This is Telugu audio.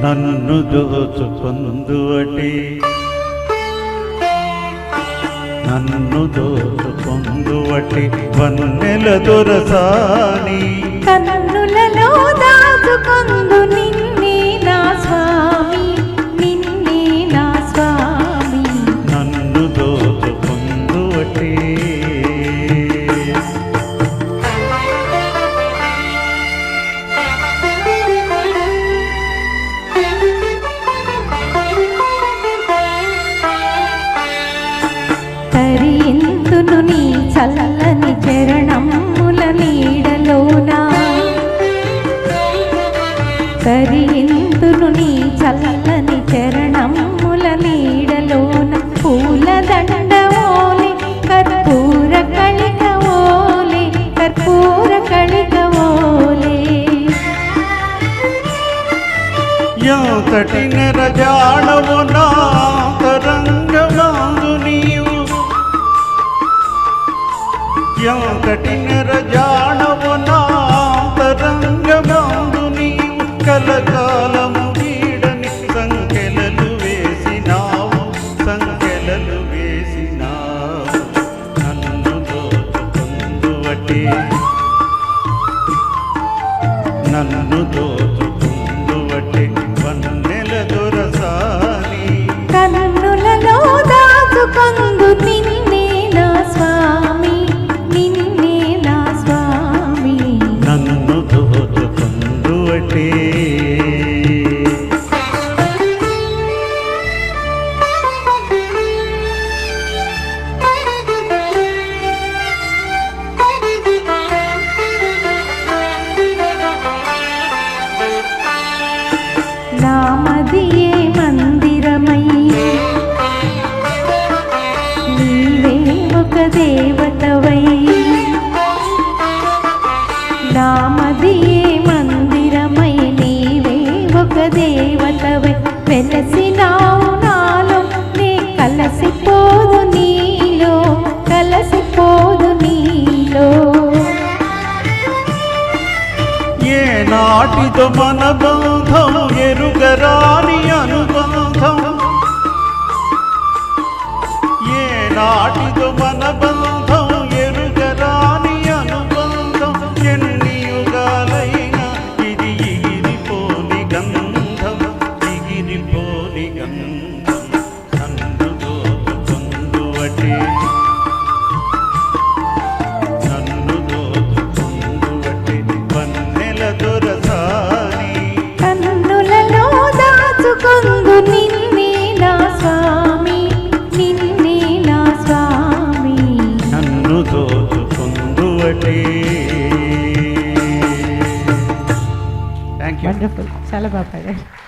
నన్ను దోచుకొందువటి నన్ను దోచుకొందువటి వన్నెల దొరసాని కన్నులలో దాచుకొందు నిన్నే నా స్వామి నిన్నే నా స్వామి నన్ను దోచుకొందువటి తరింతును నీ చల్లని చరణముల నీడలోన తరింతును నీ చల్లని చరణముల నీడలోన పూల దండవోలే కర్పూర కళికవోలే కర్పూర కళికవోలే యాంతటి నెరజాడవు నా తరంగమాందు నీవు యాంతటి నెరజాడవు నా తరంగమాందు నీవు కలకాలము వీడని సంకెలలు వేసినావు సంకెలలు వేసినావు నన్ను దోచుకొందువటి నన్ను దోచుకొందువటి వన్నెల దొరసాని కన్నులలో దాచుకొందు నిన్నే నా స్వామి నిన్నే నా స్వామి నన్ను దోచుకొందువటి నామదియే మందిరమై నీవే ఒక దేవతవై నామదియే మందిరమై నీవే ఒక దేవతవై వెలసినావు నాలో నే కలసిపోదు నీలో కలసిపోదు నీలో ఏ నాటితో మన బంధం ఎరుగరాని అనుబంధం ఏ నాటితో మన బంధం ఎరుగరాని అనుబంధం ఎన్ని యుగాలైనా ఇది ఎగిరిపోని గంధం ఎగిరిపోని గంధం నన్ను దోచుకొందువటి నన్ను దోచుకొందువటి వన్నెల దొరసాని కన్నులలో దాచుకొందు నిన్నే నా స్వామి నిన్నే నా స్వామి నన్ను దోచుకొందువటి థ్యాంక్ యూ. వండర్ఫుల్ చాలా బాగా పాడారు.